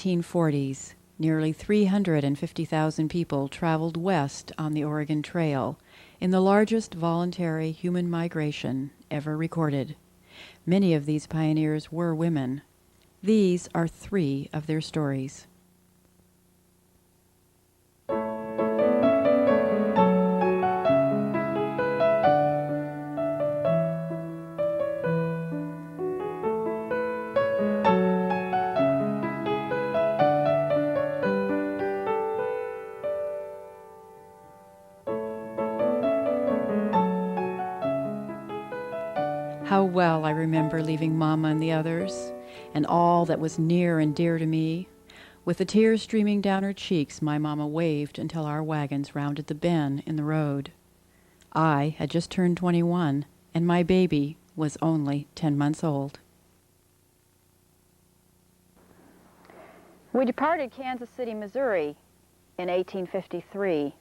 1840s, nearly 350,000 people traveled west on the Oregon Trail in the largest voluntary human migration ever recorded. Many of these pioneers were women. These are three of their stories. How well I remember leaving Mama and the others, and all that was near and dear to me. With the tears streaming down her cheeks, my Mama waved until our wagons rounded the bend in the road. I had just turned 21, and my baby was only 10 months old. We departed Kansas City, Missouri in 1853.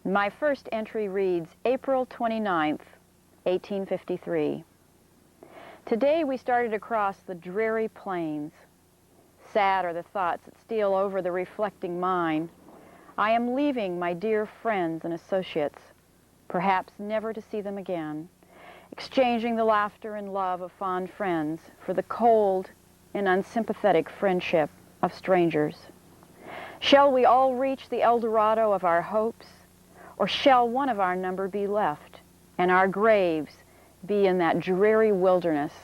My first entry reads April 29th, 1853. Today we started across the dreary plains. Sad are the thoughts that steal over the reflecting mind. I am leaving my dear friends and associates, perhaps never to see them again, exchanging the laughter and love of fond friends for the cold and unsympathetic friendship of strangers. Shall we all reach the El Dorado of our hopes, or shall one of our number be left, and our graves be in that dreary wilderness?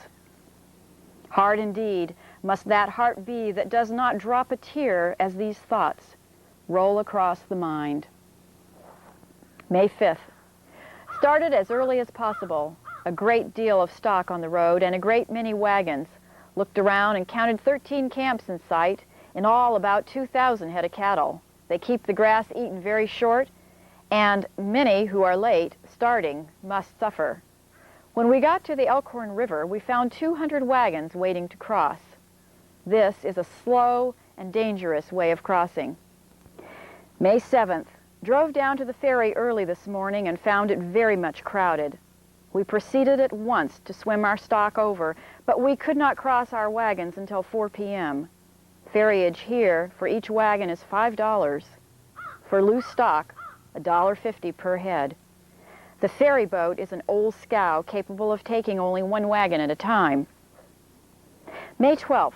Hard indeed must that heart be that does not drop a tear as these thoughts roll across the mind. May 5th. Started as early as possible. A great deal of stock on the road and a great many wagons. Looked around and counted 13 camps in sight. In all, about 2,000 head of cattle. They keep the grass eaten very short, and many who are late starting must suffer. When we got to the Elkhorn River, we found 200 wagons waiting to cross. This is a slow and dangerous way of crossing. May 7th. Drove down to the ferry early this morning and found it very much crowded. We proceeded at once to swim our stock over, but we could not cross our wagons until 4 p.m. Ferriage here for each wagon is $5. For loose stock, $1.50 per head. The ferry boat is an old scow capable of taking only one wagon at a time. May 12th.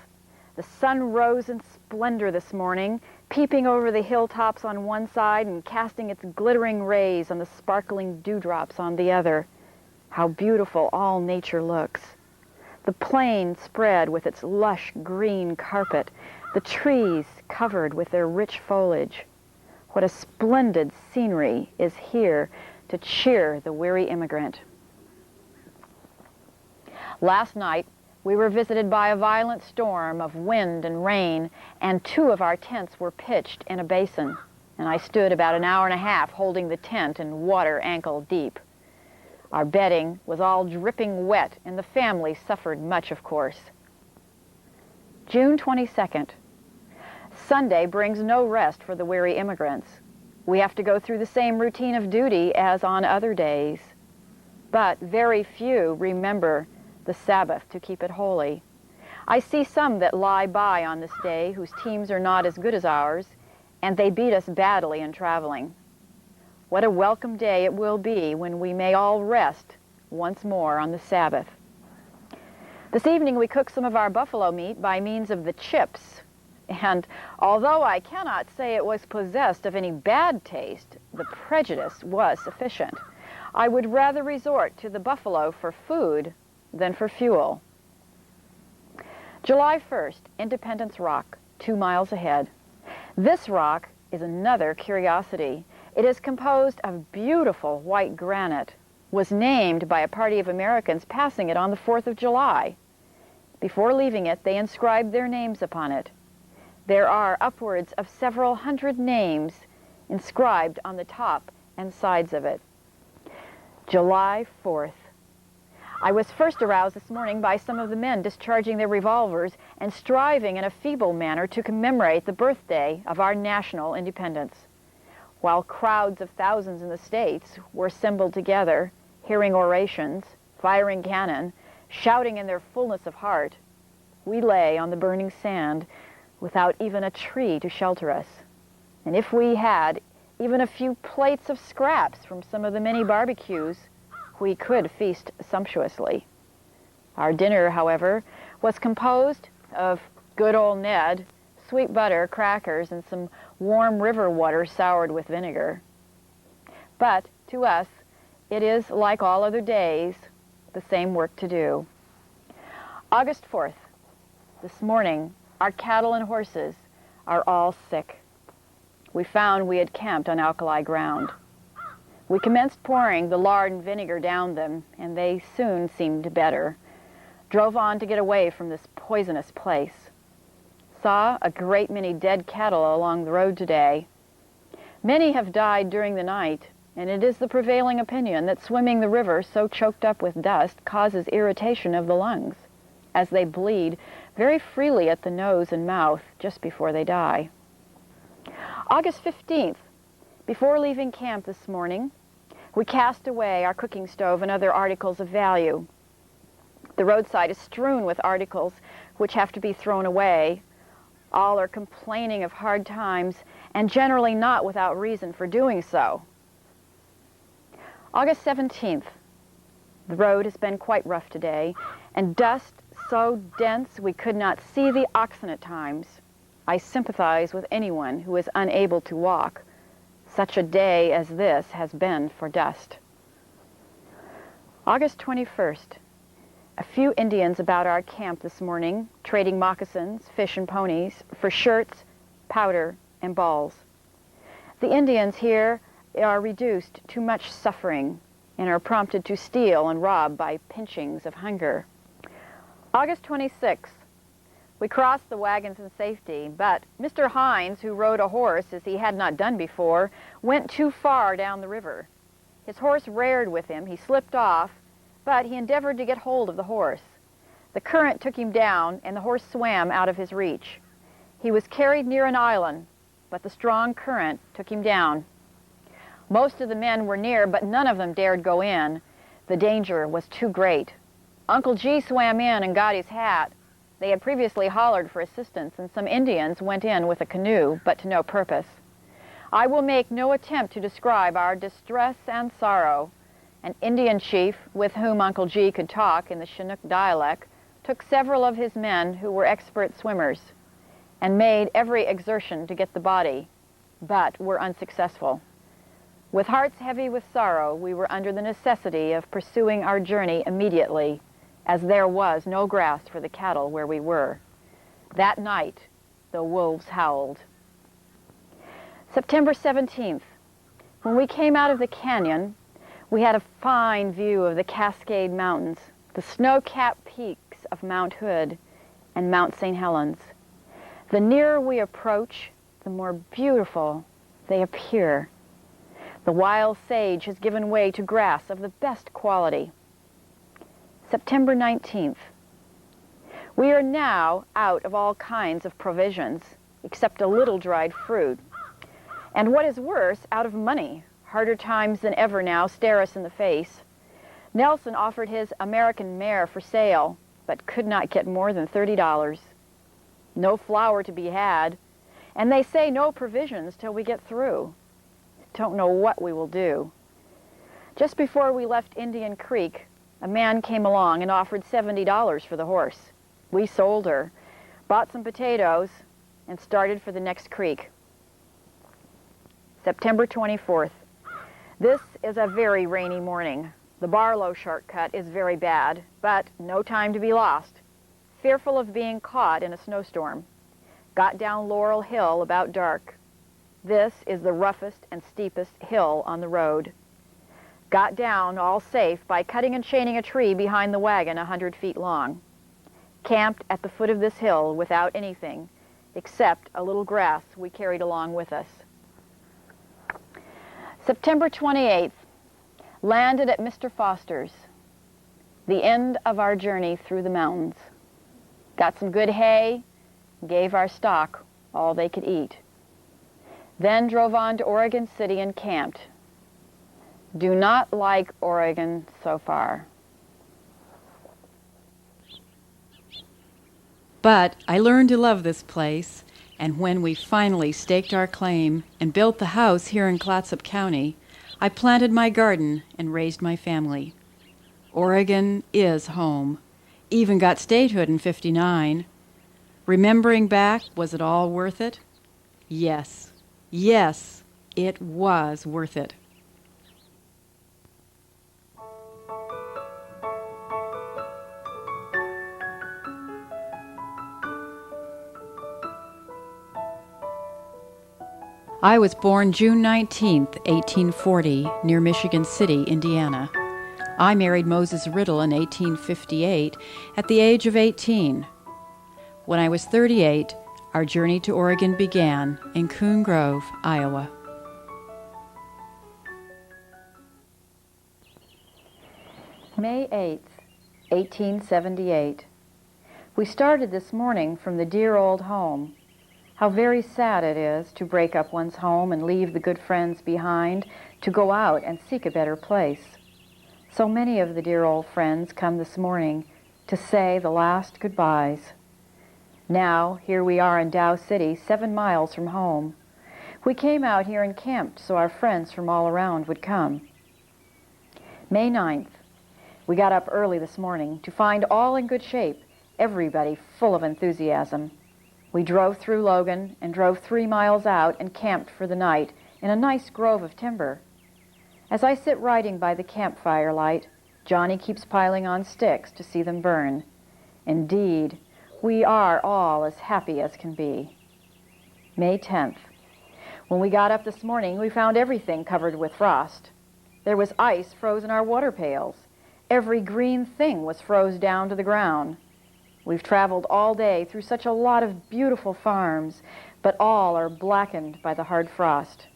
The sun rose in splendor this morning, peeping over the hilltops on one side and casting its glittering rays on the sparkling dewdrops on the other. How beautiful all nature looks. The plain spread with its lush green carpet, the trees covered with their rich foliage. What a splendid scenery is here to cheer the weary immigrant. Last night, we were visited by a violent storm of wind and rain, and 2 of our tents were pitched in a basin, and I stood about an hour and a half holding the tent in water ankle deep. Our bedding was all dripping wet, and the family suffered much, of course. June 22nd. Sunday brings no rest for the weary immigrants. We have to go through the same routine of duty as on other days. But very few remember the Sabbath to keep it holy. I see some that lie by on this day whose teams are not as good as ours, and they beat us badly in traveling. What a welcome day it will be when we may all rest once more on the Sabbath. This evening we cooked some of our buffalo meat by means of the chips, and although I cannot say it was possessed of any bad taste, the prejudice was sufficient. I would rather resort to the buffalo for food than for fuel. July 1st, Independence Rock, 2 miles ahead. This rock is another curiosity. It is composed of beautiful white granite, was named by a party of Americans passing it on the 4th of July. Before leaving it, they inscribed their names upon it. There are upwards of several hundred names inscribed on the top and sides of it. July 4th. I was first aroused this morning by some of the men discharging their revolvers and striving in a feeble manner to commemorate the birthday of our national independence. While crowds of thousands in the States were assembled together, hearing orations, firing cannon, shouting in their fullness of heart, we lay on the burning sand, without even a tree to shelter us. And if we had even a few plates of scraps from some of the many barbecues, we could feast sumptuously. Our dinner, however, was composed of good old Ned, sweet butter, crackers, and some warm river water soured with vinegar. But to us, it is, like all other days, the same work to do. August 4th. This morning, our cattle and horses are all sick. We found we had camped on alkali ground. We commenced pouring the lard and vinegar down them, and they soon seemed better. Drove on to get away from this poisonous place. Saw a great many dead cattle along the road today. Many have died during the night, and it is the prevailing opinion that swimming the river so choked up with dust causes irritation of the lungs, as they bleed very freely at the nose and mouth just before they die. August 15th. Before leaving camp this morning, we cast away our cooking stove and other articles of value. The roadside is strewn with articles which have to be thrown away. All are complaining of hard times, and generally not without reason for doing so. August 17th. The road has been quite rough today, and dust so dense we could not see the oxen at times. I sympathize with anyone who is unable to walk. Such a day as this has been for dust. August 21st. A few Indians about our camp this morning, trading moccasins, fish, and ponies for shirts, powder, and balls. The Indians here are reduced to much suffering and are prompted to steal and rob by pinchings of hunger. August 26th. We crossed the wagons in safety, but Mr. Hines, who rode a horse as he had not done before, went too far down the river. His horse reared with him. He slipped off, but he endeavored to get hold of the horse. The current took him down, and the horse swam out of his reach. He was carried near an island, but the strong current took him down. Most of the men were near, but none of them dared go in. The danger was too great. Uncle G swam in and got his hat. They had previously hollered for assistance, and some Indians went in with a canoe, but to no purpose. I will make no attempt to describe our distress and sorrow. An Indian chief, with whom Uncle G could talk in the Chinook dialect, took several of his men who were expert swimmers and made every exertion to get the body, but were unsuccessful. With hearts heavy with sorrow, we were under the necessity of pursuing our journey immediately, as there was no grass for the cattle where we were. That night, the wolves howled. September 17th. When we came out of the canyon, we had a fine view of the Cascade Mountains, the snow-capped peaks of Mount Hood and Mount St. Helens. The nearer we approach, the more beautiful they appear. The wild sage has given way to grass of the best quality. September 19th. We are now out of all kinds of provisions, except a little dried fruit. And what is worse, out of money. Harder times than ever now stare us in the face. Nelson offered his American mare for sale, but could not get more than $30. No flour to be had, and they say no provisions till we get through. Don't know what we will do. Just before we left Indian Creek, a man came along and offered $70 for the horse. We sold her, bought some potatoes, and started for the next creek. September 24th. This is a very rainy morning. The Barlow shortcut is very bad, but no time to be lost. Fearful of being caught in a snowstorm. Got down Laurel Hill about dark. This is the roughest and steepest hill on the road. Got down all safe by cutting and chaining a tree behind the wagon 100 feet long. Camped at the foot of this hill without anything, except a little grass we carried along with us. September 28th. Landed at Mr. Foster's. The end of our journey through the mountains. Got some good hay, gave our stock all they could eat. Then drove on to Oregon City and camped. Do not like Oregon so far. But I learned to love this place, And when we finally staked our claim and built the house here in Clatsop County, I planted my garden and raised my family. Oregon is home. Even got statehood in '59. Remembering back, was it all worth it? Yes. Yes, it was worth it. I was born June 19th, 1840, near Michigan City, Indiana. I married Moses Riddle in 1858 at the age of 18. When I was 38, our journey to Oregon began in Coon Grove, Iowa. May 8th, 1878. We started this morning from the dear old home. How very sad it is to break up one's home and leave the good friends behind to go out and seek a better place. So many of the dear old friends come this morning to say the last goodbyes. Now, here we are in Dow City, 7 miles from home. We came out here and camped so our friends from all around would come. May 9th. We got up early this morning to find all in good shape, everybody full of enthusiasm. We drove through Logan and drove 3 miles out and camped for the night in a nice grove of timber. As I sit writing by the campfire light, Johnny keeps piling on sticks to see them burn. Indeed, we are all as happy as can be. May 10th. When we got up this morning, we found everything covered with frost. There was ice froze in our water pails. Every green thing was froze down to the ground. We've traveled all day through such a lot of beautiful farms, but all are blackened by the hard frost.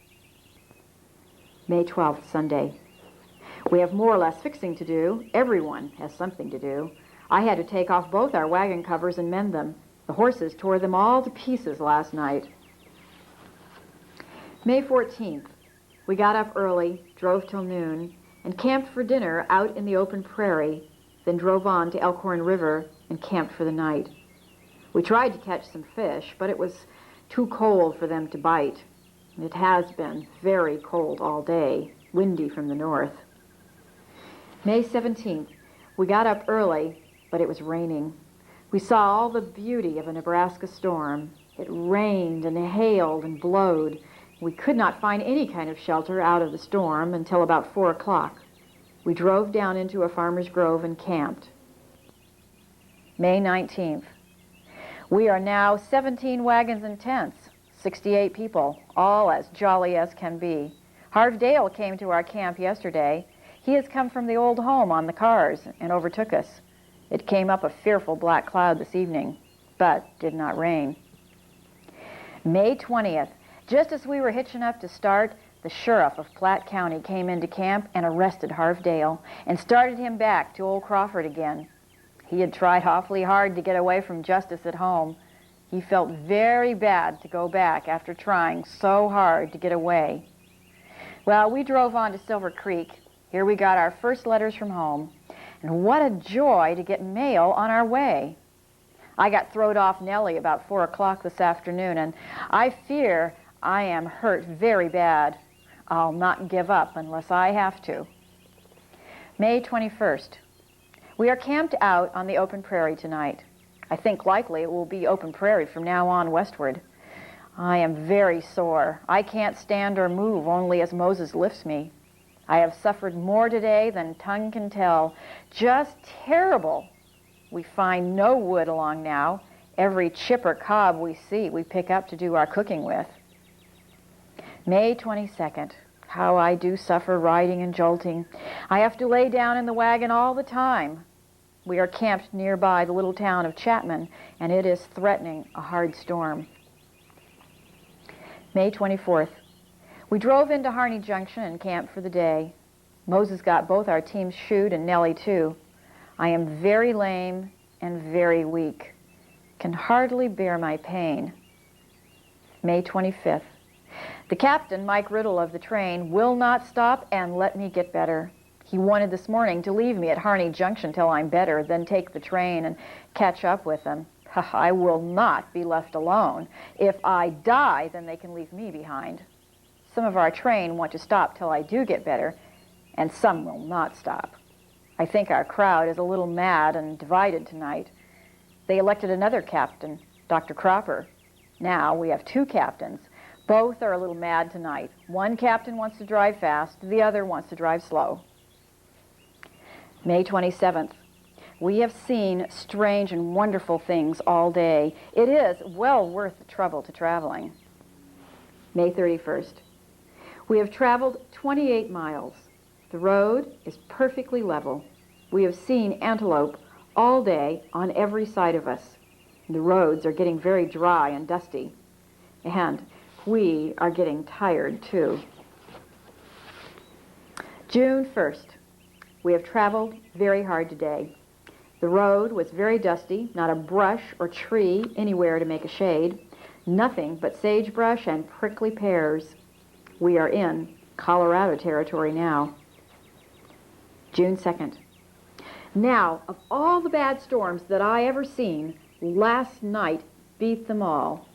May 12th, Sunday. We have more or less fixing to do. Everyone has something to do. I had to take off both our wagon covers and mend them. The horses tore them all to pieces last night. May 14th. We got up early, drove till noon, and camped for dinner out in the open prairie, then drove on to Elkhorn River and camped for the night. We tried to catch some fish, but it was too cold for them to bite. It has been very cold all day, windy from the north. May 17th. We got up early, but it was raining. We saw all the beauty of a Nebraska storm. It rained and hailed and blowed. We could not find any kind of shelter out of the storm until about 4 o'clock. We drove down into a farmer's grove and camped. May 19th. We are now 17 wagons and tents, 68 people, all as jolly as can be. Harv Dale came to our camp yesterday. He has come from the old home on the cars and overtook us. It came up a fearful black cloud this evening, but did not rain. May 20th. Just as we were hitching up to start, the sheriff of Platte County came into camp and arrested Harv Dale and started him back to Old Crawford again. He had tried awfully hard to get away from justice at home. He felt very bad to go back after trying so hard to get away. Well, we drove on to Silver Creek. Here we got our first letters from home. And what a joy to get mail on our way. I got throwed off Nellie about 4 o'clock this afternoon, and I fear I am hurt very bad. I'll not give up unless I have to. May 21st. We are camped out on the open prairie tonight. I think likely it will be open prairie from now on westward. I am very sore. I can't stand or move only as Moses lifts me. I have suffered more today than tongue can tell. Just terrible. We find no wood along now. Every chip or cob we see, we pick up to do our cooking with. May 22nd. How I do suffer riding and jolting. I have to lay down in the wagon all the time. We are camped nearby the little town of Chapman, and it is threatening a hard storm. May 24th. We drove into Harney Junction and camped for the day. Moses got both our teams shoed and Nellie too. I am very lame and very weak. Can hardly bear my pain. May 25th. The captain, Mike Riddle of the train, will not stop and let me get better. He wanted this morning to leave me at Harney Junction till I'm better, then take the train and catch up with them. I will not be left alone. If I die, then they can leave me behind. Some of our train want to stop till I do get better, and some will not stop. I think our crowd is a little mad and divided tonight. They elected another captain, Dr. Cropper. Now we have two captains. Both are a little mad tonight. One captain wants to drive fast, the other wants to drive slow. May 27th. We have seen strange and wonderful things all day. It is well worth the trouble to traveling. May 31st. We have traveled 28 miles. The road is perfectly level. We have seen antelope all day on every side of us. The roads are getting very dry and dusty. And we are getting tired, too. June 1st. We have traveled very hard today. The road was very dusty, not a brush or tree anywhere to make a shade, nothing but sagebrush and prickly pears. We are in Colorado territory now. June 2nd. Now, of all the bad storms that I ever seen, last night beat them all.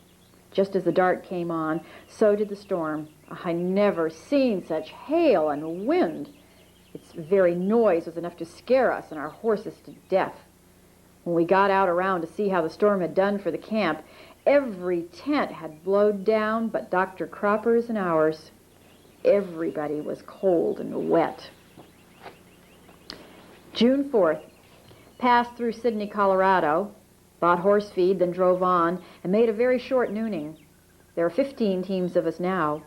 Just as the dark came on, so did the storm. I never seen such hail and wind. Its very noise was enough to scare us and our horses to death. When we got out around to see how the storm had done for the camp, every tent had blowed down but Dr. Cropper's and ours. Everybody was cold and wet. June 4th. Passed through Sidney, Colorado, bought horse feed, then drove on, and made a very short nooning. There are 15 teams of us now.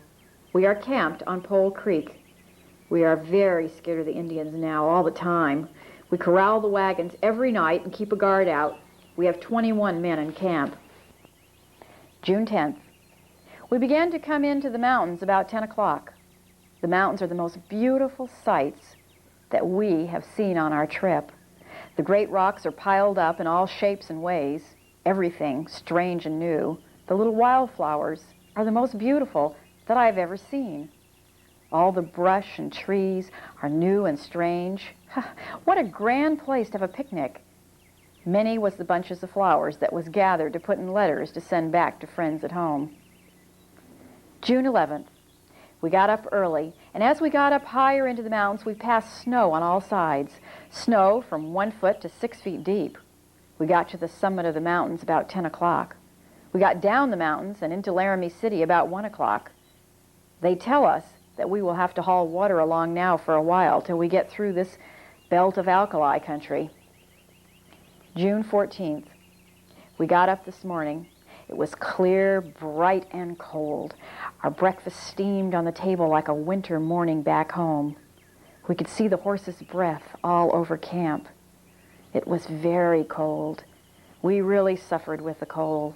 We are camped on Pole Creek. We are very scared of the Indians now, all the time. We corral the wagons every night and keep a guard out. We have 21 men in camp. June 10th. We began to come into the mountains about 10 o'clock. The mountains are the most beautiful sights that we have seen on our trip. The great rocks are piled up in all shapes and ways, everything strange and new. The little wildflowers are the most beautiful that I have ever seen. All the brush and trees are new and strange. What a grand place to have a picnic. Many was the bunches of flowers that was gathered to put in letters to send back to friends at home. June 11th. We got up early, and as we got up higher into the mountains, we passed snow on all sides. Snow from 1 foot to 6 feet deep. We got to the summit of the mountains about 10 o'clock. We got down the mountains and into Laramie City about 1 o'clock. They tell us that we will have to haul water along now for a while till we get through this belt of alkali country. June 14th. We got up this morning. It was clear, bright, and cold. Our breakfast steamed on the table like a winter morning back home. We could see the horses' breath all over camp. It was very cold. We really suffered with the cold.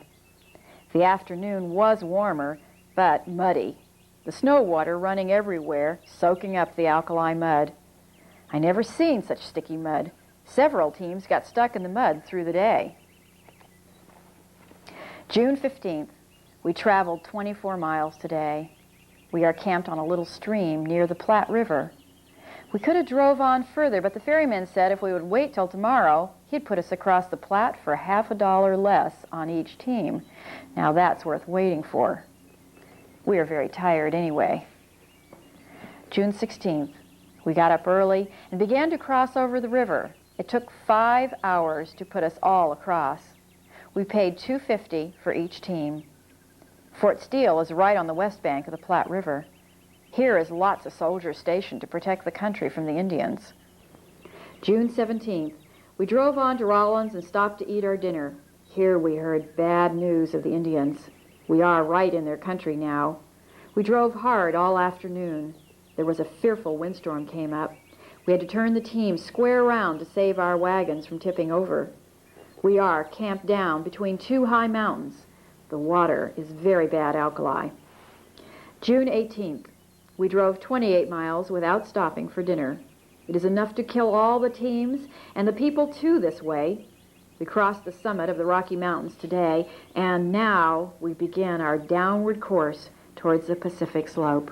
The afternoon was warmer, but muddy. The snow water running everywhere, soaking up the alkali mud. I never seen such sticky mud. Several teams got stuck in the mud through the day. June 15th. We traveled 24 miles today. We are camped on a little stream near the Platte River. We could have drove on further, but the ferryman said if we would wait till tomorrow, he'd put us across the Platte for $50 less on each team. Now that's worth waiting for. We are very tired anyway. June 16th. We got up early and began to cross over the river. It took 5 hours to put us all across. We paid $2.50 for each team. Fort Steele is right on the west bank of the Platte River. Here is lots of soldiers stationed to protect the country from the Indians. June 17th. We drove on to Rollins and stopped to eat our dinner. Here we heard bad news of the Indians. We are right in their country now. We drove hard all afternoon. There was a fearful windstorm came up. We had to turn the team square around to save our wagons from tipping over. We are camped down between two high mountains. The water is very bad alkali. June 18th. We drove 28 miles without stopping for dinner. It is enough to kill all the teams and the people too this way. We crossed the summit of the Rocky Mountains today, and now we begin our downward course towards the Pacific slope.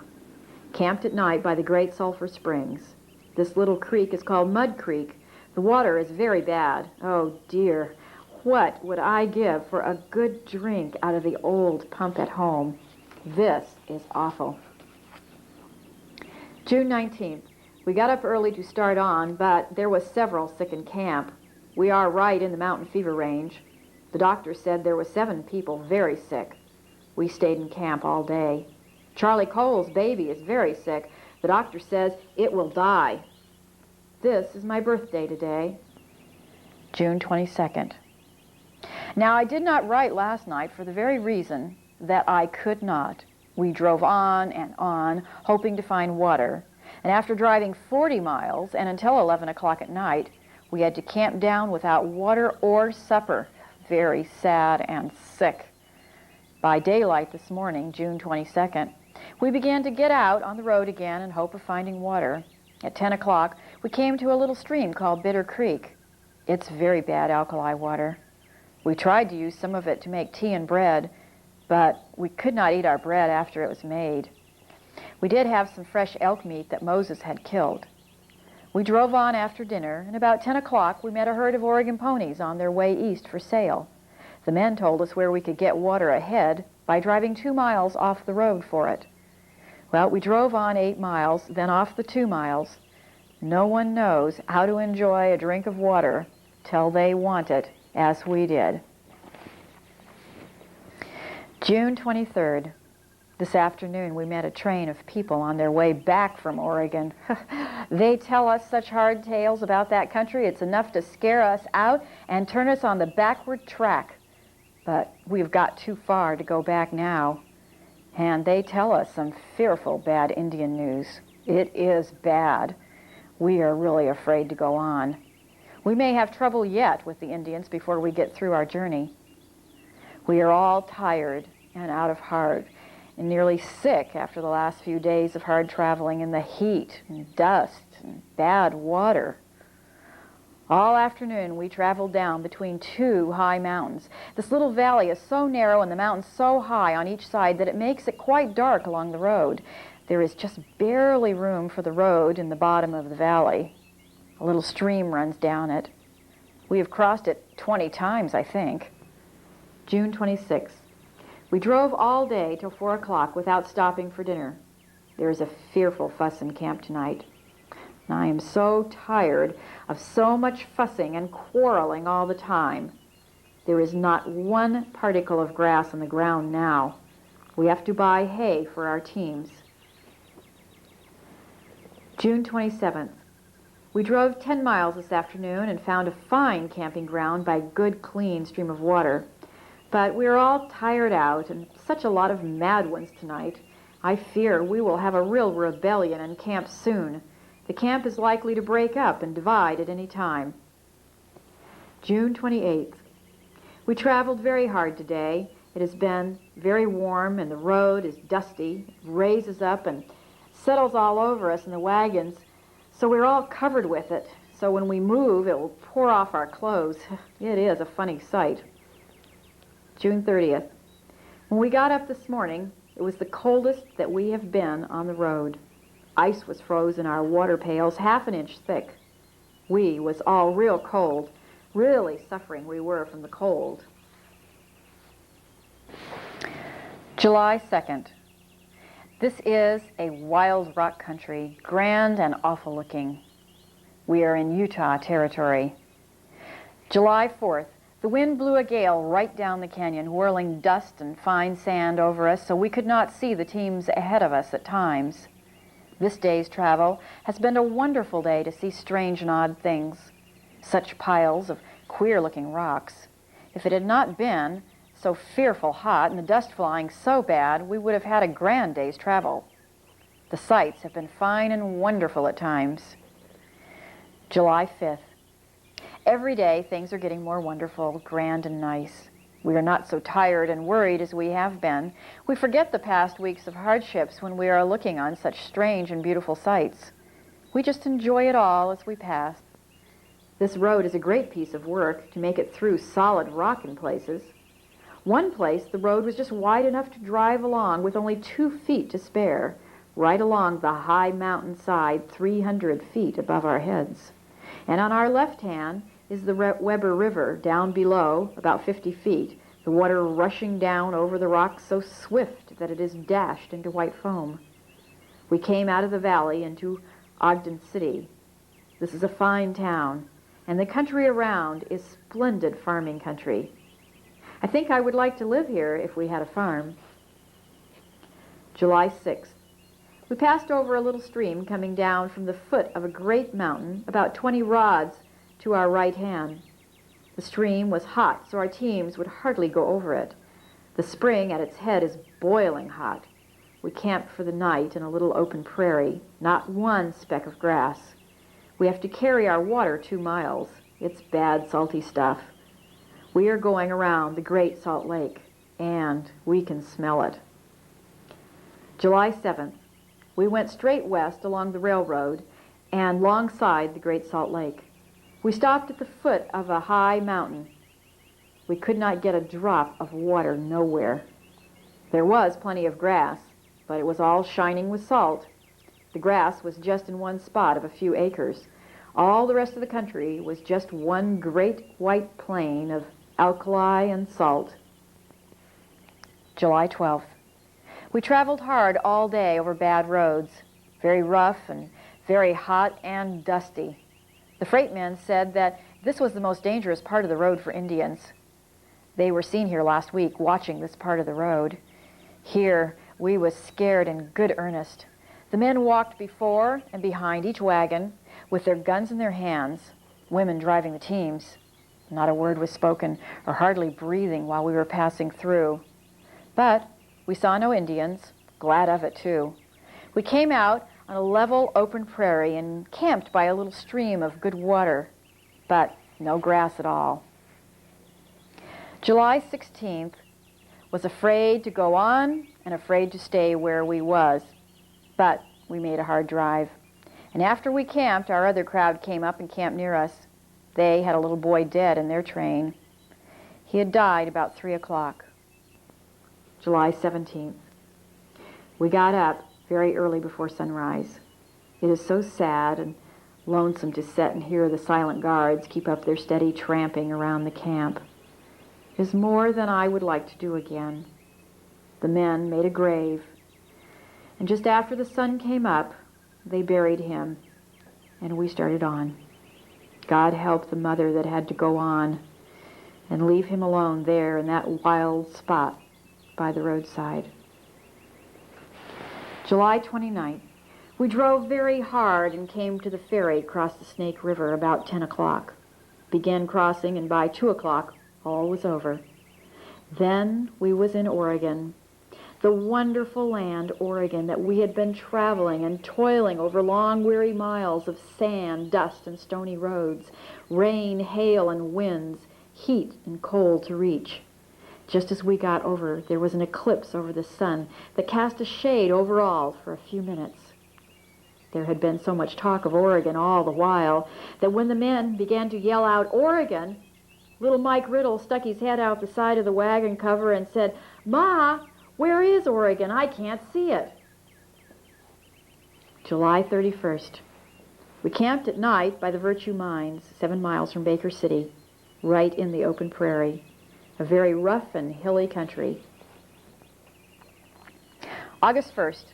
Camped at night by the Great Sulphur Springs. This little creek is called Mud Creek. The water is very bad. Oh dear, what would I give for a good drink out of the old pump at home? This is awful. June 19th. We got up early to start on, but there was several sick in camp. We are right in the mountain fever range. The doctor said there were 7 people very sick. We stayed in camp all day. Charlie Cole's baby is very sick. The doctor says it will die. This is my birthday today. June 22nd. Now, I did not write last night for the very reason that I could not. We drove on and on, hoping to find water. And after driving 40 miles and until 11 o'clock at night, we had to camp down without water or supper. Very sad and sick. By daylight this morning, June 22nd, we began to get out on the road again in hope of finding water. At 10 o'clock, we came to a little stream called Bitter Creek. It's very bad alkali water. We tried to use some of it to make tea and bread, but we could not eat our bread after it was made. We did have some fresh elk meat that Moses had killed. We drove on after dinner, and about 10 o'clock we met a herd of Oregon ponies on their way east for sale. The men told us where we could get water ahead by driving 2 miles off the road for it. Well, we drove on 8 miles, then off the 2 miles. No one knows how to enjoy a drink of water till they want it, as we did. June 23rd. This afternoon we met a train of people on their way back from Oregon. They tell us such hard tales about that country, it's enough to scare us out and turn us on the backward track. But we've got too far to go back now. And they tell us some fearful bad Indian news. It is bad. We are really afraid to go on. We may have trouble yet with the Indians before we get through our journey. We are all tired and out of heart and nearly sick after the last few days of hard traveling in the heat and dust and bad water. All afternoon we traveled down between 2 high mountains. This little valley is so narrow and the mountains so high on each side that it makes it quite dark along the road. There is just barely room for the road in the bottom of the valley. A little stream runs down it. We have crossed it 20 times, I think. June 26th. We drove all day till 4 o'clock without stopping for dinner. There is a fearful fuss in camp tonight. And I am so tired of so much fussing and quarreling all the time. There is not one particle of grass on the ground now. We have to buy hay for our teams. June 27th. We drove 10 miles this afternoon and found a fine camping ground by a good, clean stream of water. But we are all tired out, and such a lot of mad ones tonight. I fear we will have a real rebellion in camp soon. The camp is likely to break up and divide at any time. June 28th. We traveled very hard today. It has been very warm, and the road is dusty. It raises up and settles all over us in the wagons, so we're all covered with it. So when we move, it will pour off our clothes. It is a funny sight. June 30th. When we got up this morning, it was the coldest that we have been on the road. Ice was froze in our water pails 1/2 inch thick. We was all real cold. Really suffering we were from the cold. July 2nd. This is a wild rock country, grand and awful looking. We are in Utah territory. July 4th. The wind blew a gale right down the canyon, whirling dust and fine sand over us, so we could not see the teams ahead of us at times. This day's travel has been a wonderful day to see strange and odd things. Such piles of queer-looking rocks. If it had not been so fearful hot and the dust flying so bad, we would have had a grand day's travel. The sights have been fine and wonderful at times. July 5th. Every day, things are getting more wonderful, grand, and nice. We are not so tired and worried as we have been. We forget the past weeks of hardships when we are looking on such strange and beautiful sights. We just enjoy it all as we pass. This road is a great piece of work to make it through solid rock in places. One place, the road was just wide enough to drive along with only 2 feet to spare, right along the high mountain side 300 feet above our heads. And on our left hand, is the Weber River down below, about 50 feet, the water rushing down over the rocks so swift that it is dashed into white foam. We came out of the valley into Ogden City. This is a fine town, and the country around is splendid farming country. I think I would like to live here if we had a farm. July 6th. We passed over a little stream coming down from the foot of a great mountain, about 20 rods to our right hand. The stream was hot, so our teams would hardly go over it. The spring at its head is boiling hot. We camped for the night in a little open prairie, not one speck of grass. We have to carry our water 2 miles. It's bad, salty stuff. We are going around the Great Salt Lake, and we can smell it. July 7th. We went straight west along the railroad and alongside the Great Salt Lake. We stopped at the foot of a high mountain. We could not get a drop of water nowhere. There was plenty of grass, but it was all shining with salt. The grass was just in one spot of a few acres. All the rest of the country was just one great white plain of alkali and salt. July 12th. We traveled hard all day over bad roads, very rough and very hot and dusty. The freight men said that this was the most dangerous part of the road for Indians. They were seen here last week watching this part of the road. Here, we was scared in good earnest. The men walked before and behind each wagon with their guns in their hands, women driving the teams. Not a word was spoken or hardly breathing while we were passing through. But we saw no Indians, glad of it too. We came out on a level open prairie and camped by a little stream of good water, but no grass at all. July 16th was afraid to go on and afraid to stay where we was, but we made a hard drive. And after we camped, our other crowd came up and camped near us. They had a little boy dead in their train. He had died about 3 o'clock. July 17th. We got up very early before sunrise. It is so sad and lonesome to sit and hear the silent guards keep up their steady tramping around the camp. It is more than I would like to do again. The men made a grave, and just after the sun came up, they buried him, and we started on. God help the mother that had to go on and leave him alone there in that wild spot by the roadside. July 29th. We drove very hard and came to the ferry across the Snake River about 10 o'clock. Began crossing, and by 2 o'clock, all was over. Then we was in Oregon, the wonderful land, Oregon, that we had been traveling and toiling over long, weary miles of sand, dust, and stony roads, rain, hail, and winds, heat and cold to reach. Just as we got over, there was an eclipse over the sun that cast a shade over all for a few minutes. There had been so much talk of Oregon all the while that when the men began to yell out, "Oregon," little Mike Riddle stuck his head out the side of the wagon cover and said, "Ma, where is Oregon? I can't see it." July 31st. We camped at night by the Virtue Mines, 7 miles from Baker City, right in the open prairie. A very rough and hilly country. August 1st.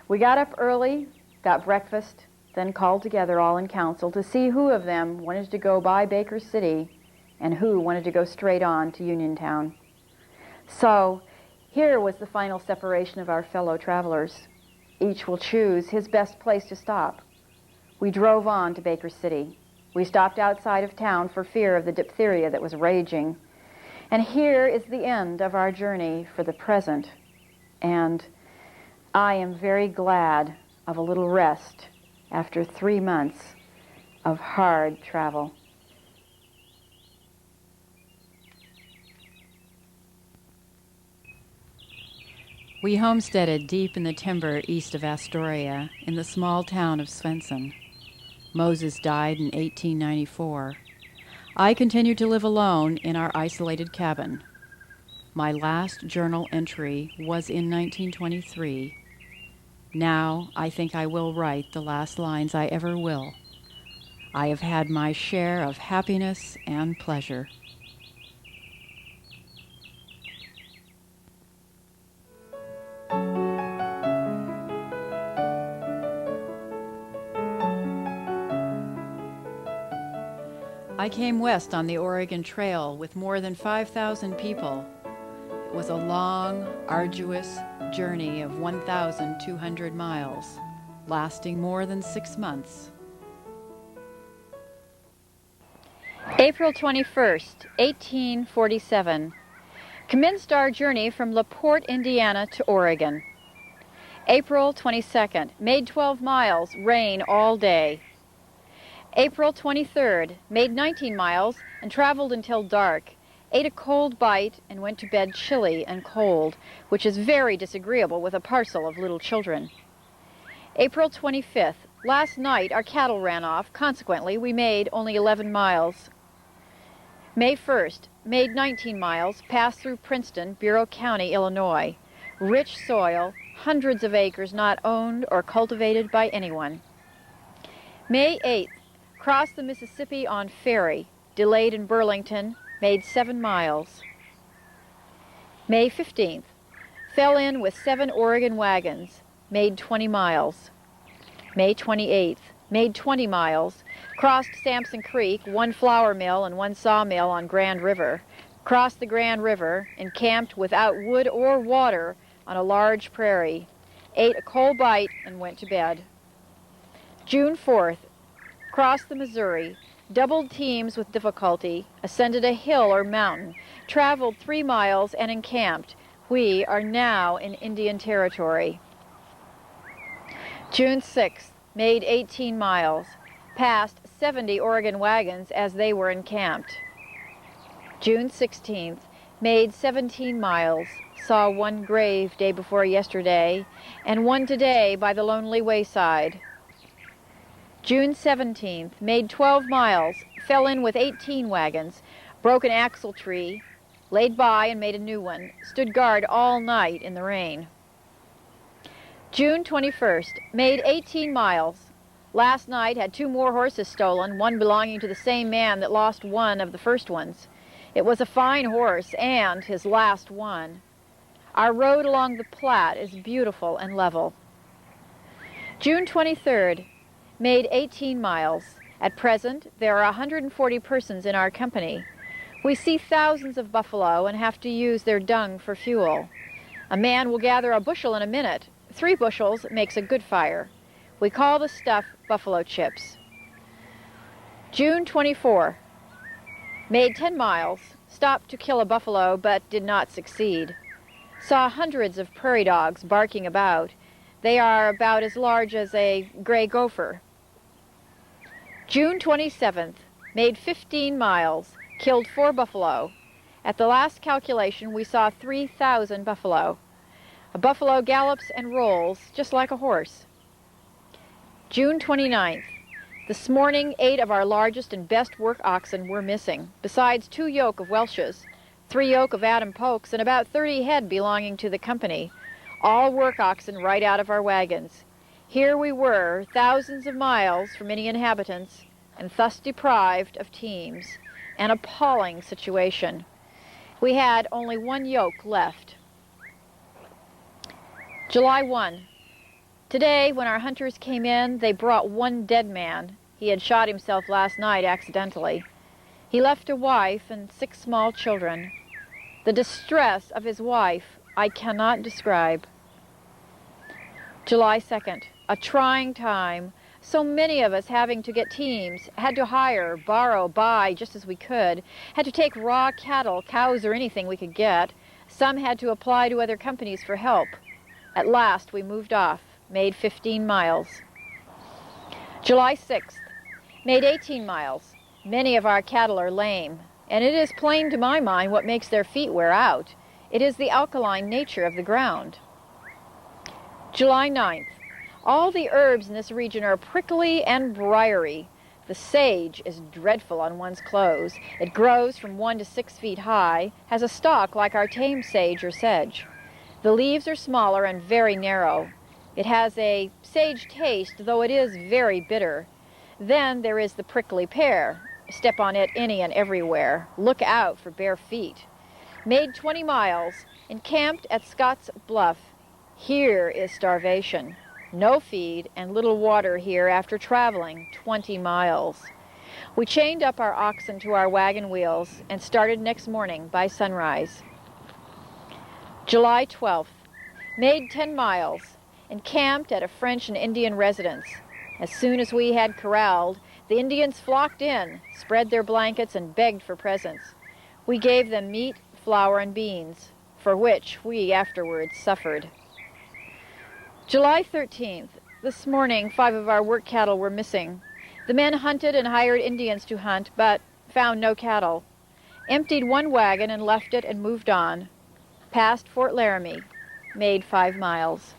We got up early, got breakfast, then called together all in council to see who of them wanted to go by Baker City and who wanted to go straight on to Uniontown. So here was the final separation of our fellow travelers. Each will choose his best place to stop. We drove on to Baker City. We stopped outside of town for fear of the diphtheria that was raging. And here is the end of our journey for the present. And I am very glad of a little rest after 3 months of hard travel. We homesteaded deep in the timber east of Astoria in the small town of Svensson. Moses died in 1894. I continued to live alone in our isolated cabin. My last journal entry was in 1923. Now I think I will write the last lines I ever will. I have had my share of happiness and pleasure. I came west on the Oregon Trail with more than 5,000 people. It was a long, arduous journey of 1,200 miles, lasting more than 6 months. April 21st, 1847. Commenced our journey from LaPorte, Indiana to Oregon. April 22nd, made 12 miles, rain all day. April 23rd, made 19 miles and traveled until dark. Ate a cold bite and went to bed chilly and cold, which is very disagreeable with a parcel of little children. April 25th, last night our cattle ran off. Consequently, we made only 11 miles. May 1st, made 19 miles, passed through Princeton, Bureau County, Illinois. Rich soil, hundreds of acres not owned or cultivated by anyone. May 8th, crossed the Mississippi on ferry, delayed in Burlington, made 7 miles. May 15th, fell in with 7 Oregon wagons, made 20 miles. May 28th, made 20 miles, crossed Sampson Creek, 1 flour mill and 1 sawmill on Grand River, crossed the Grand River, encamped without wood or water on a large prairie, ate a cold bite and went to bed. June 4th, crossed the Missouri, doubled teams with difficulty, ascended a hill or mountain, traveled 3 miles and encamped. We are now in Indian Territory. June 6th, made 18 miles, passed 70 Oregon wagons as they were encamped. June 16th, made 17 miles, saw 1 grave day before yesterday, and 1 today by the lonely wayside. June 17th, made 12 miles, fell in with 18 wagons, broke an axle tree, laid by and made a new one, stood guard all night in the rain. June 21st, made 18 miles. Last night had 2 more horses stolen, one belonging to the same man that lost one of the first ones. It was a fine horse and his last one. Our road along the Platte is beautiful and level. June 23rd, made 18 miles. At present, there are 140 persons in our company. We see thousands of buffalo and have to use their dung for fuel. A man will gather a bushel in a minute. 3 bushels makes a good fire. We call the stuff buffalo chips. June 24. Made 10 miles. Stopped to kill a buffalo but did not succeed. Saw hundreds of prairie dogs barking about. They are about as large as a gray gopher. June 27th, made 15 miles, killed 4 buffalo. At the last calculation, we saw 3,000 buffalo. A buffalo gallops and rolls just like a horse. June 29th, this morning 8 of our largest and best work oxen were missing, besides 2 yoke of Welshes, 3 yoke of Adam Pokes, and about 30 head belonging to the company, all work oxen right out of our wagons. Here we were, thousands of miles from any inhabitants, and thus deprived of teams. An appalling situation. We had only 1 yoke left. July 1. Today, when our hunters came in, they brought 1 dead man. He had shot himself last night accidentally. He left a wife and 6 small children. The distress of his wife I cannot describe. July 2nd. A trying time. So many of us having to get teams, had to hire, borrow, buy just as we could, had to take raw cattle, cows, or anything we could get. Some had to apply to other companies for help. At last we moved off, made 15 miles. July 6th, made 18 miles. Many of our cattle are lame, and it is plain to my mind what makes their feet wear out. It is the alkaline nature of the ground. July 9th. All the herbs in this region are prickly and briary. The sage is dreadful on one's clothes. It grows from 1 to 6 feet high, has a stalk like our tame sage or sedge. The leaves are smaller and very narrow. It has a sage taste, though it is very bitter. Then there is the prickly pear. Step on it any and everywhere. Look out for bare feet. Made 20 miles, encamped at Scott's Bluff. Here is starvation. No feed and little water here after traveling 20 miles. We chained up our oxen to our wagon wheels and started next morning by sunrise. July 12th. Made 10 miles, encamped at a French and Indian residence. As soon as we had corralled, the Indians flocked in, spread their blankets, and begged for presents. We gave them meat, flour, and beans, for which we afterwards suffered. July 13th. This morning, 5 of our work cattle were missing. The men hunted and hired Indians to hunt, but found no cattle. Emptied one wagon and left it and moved on. Passed Fort Laramie. Made 5 miles.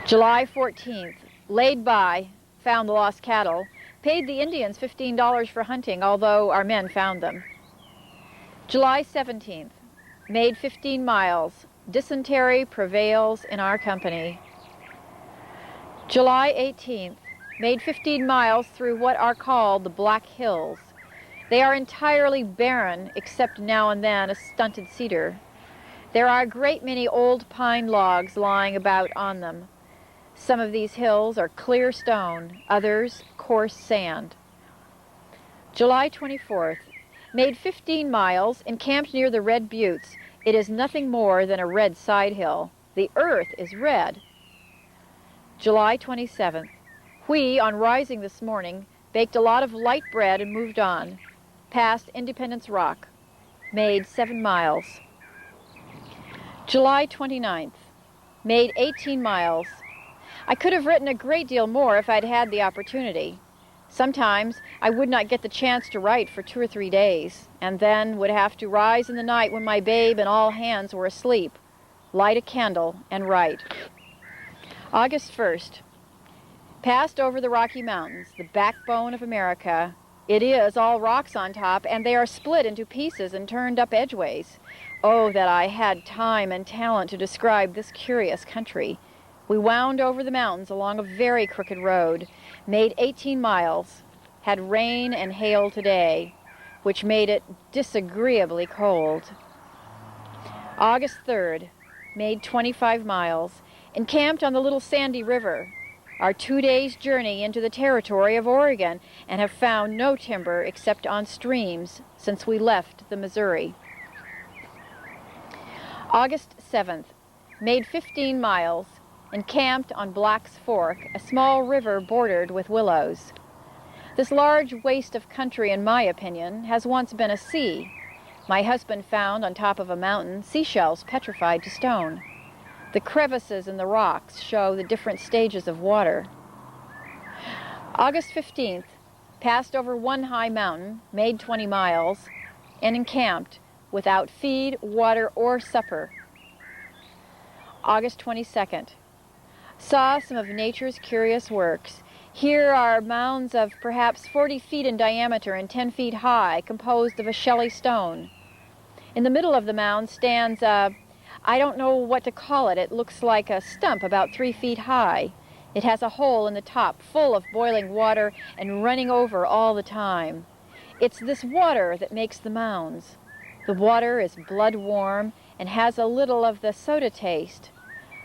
July 14th. Laid by, found the lost cattle, paid the Indians $15 for hunting, although our men found them. July 17th. Made 15 miles. Dysentery prevails in our company. July 18th. Made 15 miles through what are called the Black Hills. They are entirely barren, except now and then a stunted cedar. There are a great many old pine logs lying about on them. Some of these hills are clear stone, others coarse sand. July 24th. Made 15 miles, encamped near the Red Buttes. It is nothing more than a red side hill. The earth is red. July 27th. We, on rising this morning, baked a lot of light bread and moved on. Passed Independence Rock. Made 7 miles. July 29th. Made 18 miles. I could have written a great deal more if I'd had the opportunity. Sometimes I would not get the chance to write for 2 or 3 days, and then would have to rise in the night when my babe and all hands were asleep, light a candle, and write. August 1st. Passed over the Rocky Mountains, the backbone of America. It is all rocks on top, and they are split into pieces and turned up edgeways. Oh, that I had time and talent to describe this curious country. We wound over the mountains along a very crooked road, made 18 miles, had rain and hail today, which made it disagreeably cold. August 3rd, made 25 miles, encamped on the Little Sandy River, our 2 days' journey into the territory of Oregon, and have found no timber except on streams since we left the Missouri. August 7th, made 15 miles, encamped on Black's Fork, a small river bordered with willows. This large waste of country, in my opinion, has once been a sea. My husband found on top of a mountain seashells petrified to stone. The crevices in the rocks show the different stages of water. August 15th, passed over one high mountain, made 20 miles, and encamped without feed, water, or supper. August 22nd. Saw some of nature's curious works. Here are mounds of perhaps 40 feet in diameter and 10 feet high, composed of a shelly stone. In the middle of the mound stands I don't know what to call it. It looks like a stump about 3 feet high. It has a hole in the top full of boiling water and running over all the time. It's this water that makes the mounds. The water is blood warm and has a little of the soda taste.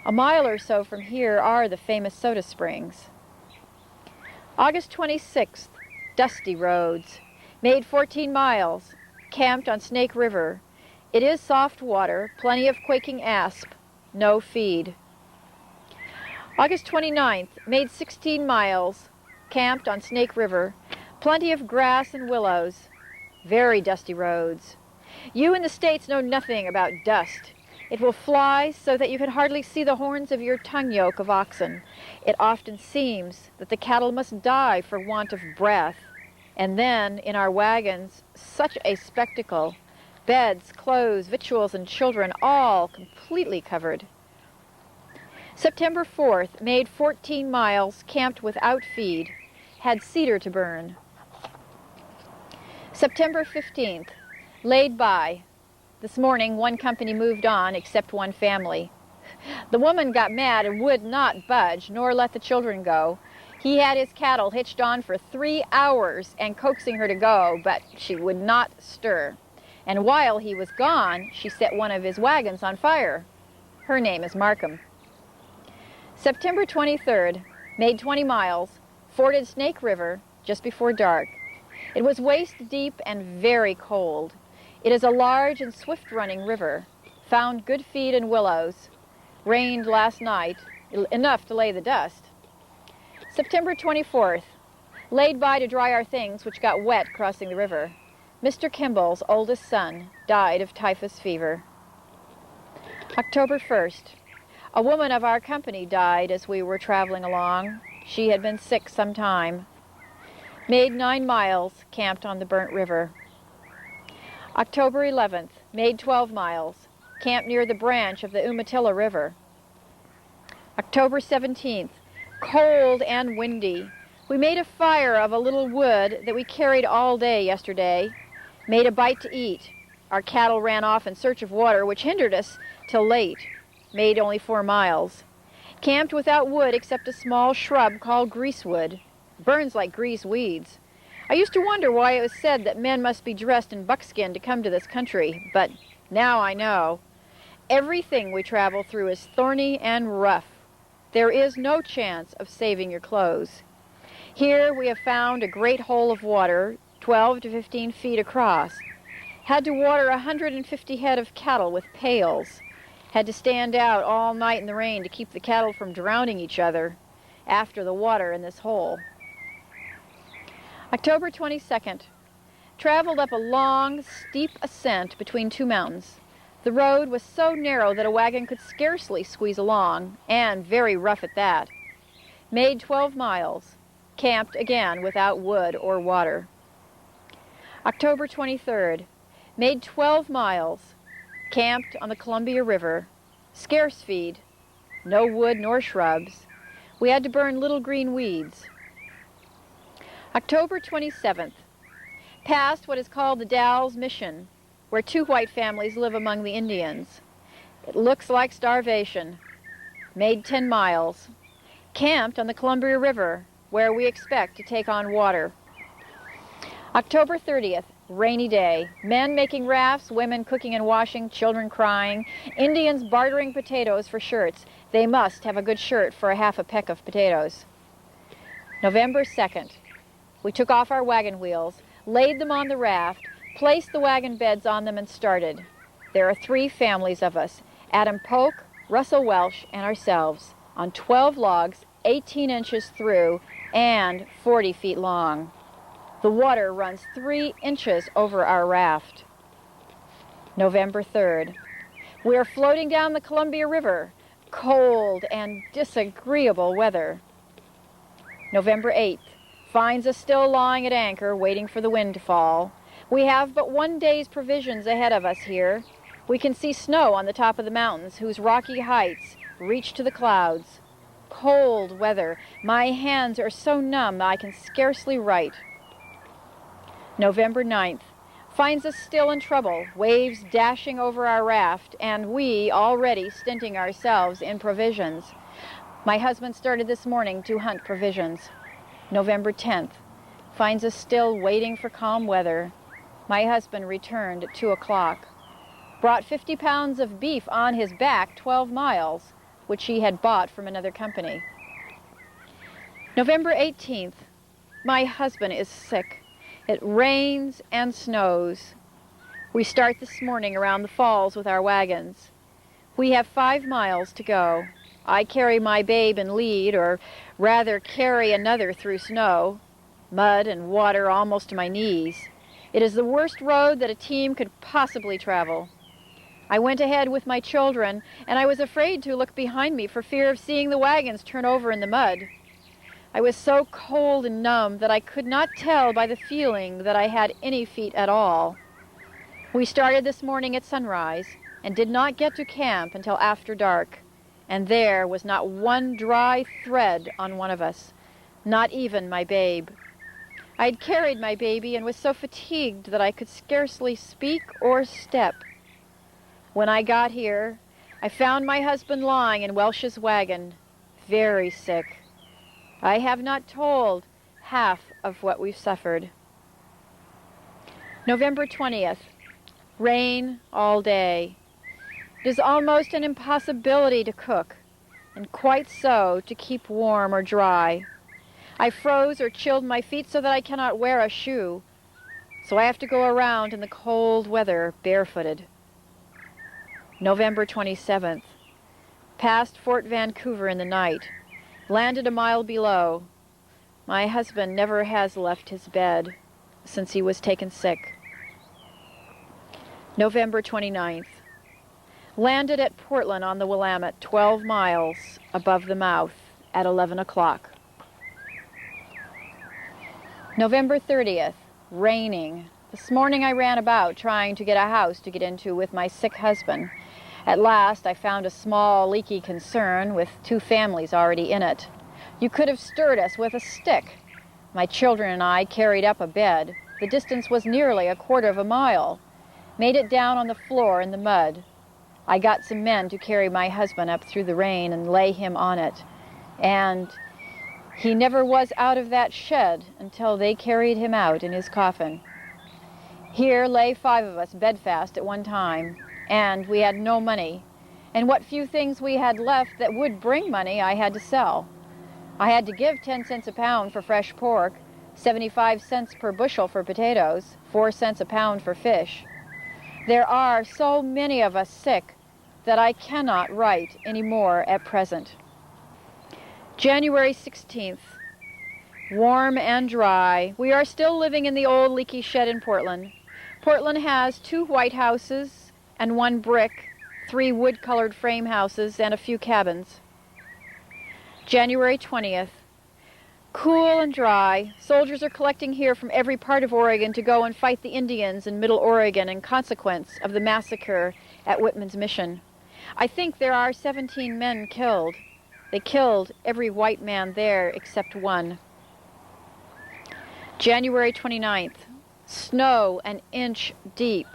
A mile or so from here are the famous soda springs. August 26th, dusty roads. Made 14 miles, camped on Snake River. It is soft water, plenty of quaking asp, no feed. August 29th, made 16 miles, camped on Snake River. Plenty of grass and willows, very dusty roads. You in the States know nothing about dust. It will fly so that you can hardly see the horns of your tongue yoke of oxen. It often seems that the cattle must die for want of breath. And then, in our wagons, such a spectacle. Beds, clothes, victuals, and children, all completely covered. September 4th, made 14 miles, camped without feed. Had cedar to burn. September 15th, laid by. This morning, one company moved on, except one family. The woman got mad and would not budge, nor let the children go. He had his cattle hitched on for 3 hours and coaxing her to go, but she would not stir. And while he was gone, she set one of his wagons on fire. Her name is Markham. September 23rd, made 20 miles, forded Snake River just before dark. It was waist deep and very cold. It is a large and swift-running river. Found good feed in willows. Rained last night, enough to lay the dust. September 24th, laid by to dry our things which got wet crossing the river. Mr. Kimball's oldest son died of typhus fever. October 1st, a woman of our company died as we were traveling along. She had been sick some time. Made 9 miles, camped on the burnt river. October 11th, made 12 miles, camped near the branch of the Umatilla River. October 17th, cold and windy. We made a fire of a little wood that we carried all day yesterday. Made a bite to eat. Our cattle ran off in search of water, which hindered us till late. Made only 4 miles. Camped without wood except a small shrub called greasewood. Burns like grease weeds. I used to wonder why it was said that men must be dressed in buckskin to come to this country, but now I know. Everything we travel through is thorny and rough. There is no chance of saving your clothes. Here we have found a great hole of water, 12 to 15 feet across. Had to water 150 head of cattle with pails. Had to stand out all night in the rain to keep the cattle from drowning each other after the water in this hole. October 22nd. Traveled up a long, steep ascent between 2 mountains. The road was so narrow that a wagon could scarcely squeeze along, and very rough at that. Made 12 miles. Camped again without wood or water. October 23rd. Made 12 miles. Camped on the Columbia River. Scarce feed. No wood nor shrubs. We had to burn little green weeds. October 27th. Passed what is called the Dalles Mission, where 2 white families live among the Indians. It looks like starvation. Made 10 miles. Camped on the Columbia River, where we expect to take on water. October 30th, rainy day. Men making rafts, women cooking and washing, children crying, Indians bartering potatoes for shirts. They must have a good shirt for a half a peck of potatoes. November 2nd. We took off our wagon wheels, laid them on the raft, placed the wagon beds on them and started. There are 3 families of us, Adam Polk, Russell Welsh, and ourselves, on 12 logs, 18 inches through and 40 feet long. The water runs 3 inches over our raft. November 3rd. We are floating down the Columbia River, cold and disagreeable weather. November 8th. Finds us still lying at anchor, waiting for the wind to fall. We have but 1 day's provisions ahead of us here. We can see snow on the top of the mountains, whose rocky heights reach to the clouds. Cold weather. My hands are so numb I can scarcely write. November 9th. Finds us still in trouble, waves dashing over our raft, and we already stinting ourselves in provisions. My husband started this morning to hunt provisions. November 10th. Finds us still waiting for calm weather. My husband returned at 2 o'clock. Brought 50 pounds of beef on his back 12 miles, which he had bought from another company. November 18th. My husband is sick. It rains and snows. We start this morning around the falls with our wagons. We have 5 miles to go. I carry my babe in lead, or rather carry another through snow, mud and water almost to my knees. It is the worst road that a team could possibly travel. I went ahead with my children, and I was afraid to look behind me for fear of seeing the wagons turn over in the mud. I was so cold and numb that I could not tell by the feeling that I had any feet at all. We started this morning at sunrise and did not get to camp until after dark. And there was not one dry thread on one of us, not even my babe. I had carried my baby and was so fatigued that I could scarcely speak or step. When I got here, I found my husband lying in Welsh's wagon, very sick. I have not told half of what we've suffered. November 20th. Rain all day. It is almost an impossibility to cook, and quite so to keep warm or dry. I froze or chilled my feet so that I cannot wear a shoe, so I have to go around in the cold weather barefooted. November 27th. Passed Fort Vancouver in the night. Landed a mile below. My husband never has left his bed since he was taken sick. November 29th. Landed at Portland on the Willamette, 12 miles above the mouth at 11 o'clock. November 30th. Raining. This morning I ran about trying to get a house to get into with my sick husband. At last I found a small leaky concern with 2 families already in it. You could have stirred us with a stick. My children and I carried up a bed. The distance was nearly a quarter of a mile. Made it down on the floor in the mud. I got some men to carry my husband up through the rain and lay him on it. And he never was out of that shed until they carried him out in his coffin. Here lay 5 of us bedfast at one time, and we had no money. And what few things we had left that would bring money I had to sell. I had to give 10 cents a pound for fresh pork, 75 cents per bushel for potatoes, 4 cents a pound for fish. There are so many of us sick that I cannot write any more at present. January 16th. Warm and dry. We are still living in the old leaky shed in Portland. Portland has 2 white houses and 1 brick, 3 wood-colored frame houses, and a few cabins. January 20th. Cool and dry. Soldiers are collecting here from every part of Oregon to go and fight the Indians in Middle Oregon in consequence of the massacre at Whitman's Mission. I think there are 17 men killed. They killed every white man there except 1. January 29th. Snow an inch deep.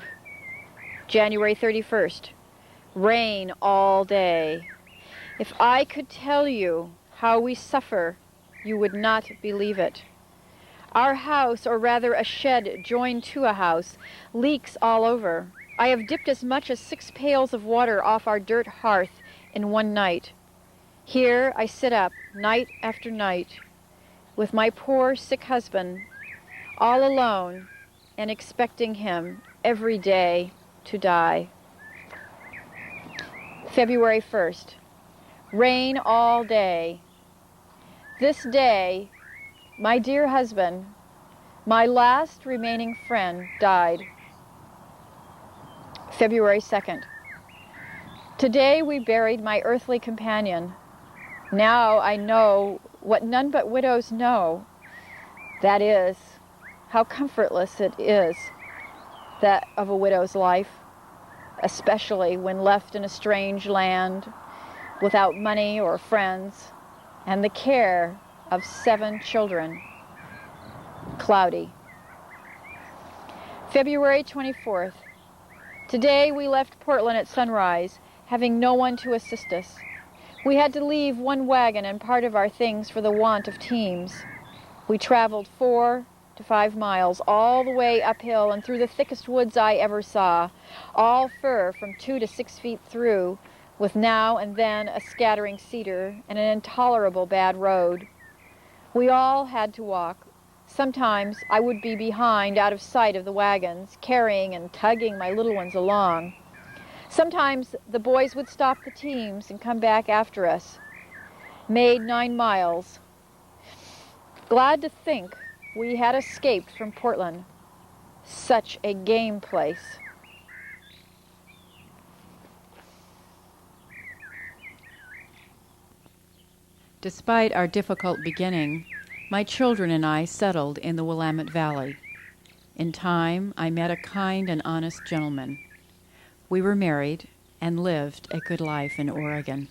January 31st. Rain all day. If I could tell you how we suffer, you would not believe it. Our house, or rather a shed joined to a house, leaks all over. I have dipped as much as 6 pails of water off our dirt hearth in one night. Here I sit up night after night with my poor sick husband, all alone and expecting him every day to die. February 1st. Rain all day. This day, my dear husband, my last remaining friend, died. February 2nd. Today we buried my earthly companion. Now I know what none but widows know. That is, how comfortless it is, that of a widow's life, especially when left in a strange land, without money or friends, and the care of 7 children. Cloudy. February 24th. Today we left Portland at sunrise, having no one to assist us. We had to leave 1 wagon and part of our things for the want of teams. We traveled 4 to 5 miles, all the way uphill and through the thickest woods I ever saw, all fir from 2 to 6 feet through, with now and then a scattering cedar and an intolerable bad road. We all had to walk. Sometimes I would be behind, out of sight of the wagons, carrying and tugging my little ones along. Sometimes the boys would stop the teams and come back after us. Made 9 miles. Glad to think we had escaped from Portland. Such a game place. Despite our difficult beginning, my children and I settled in the Willamette Valley. In time, I met a kind and honest gentleman. We were married and lived a good life in Oregon.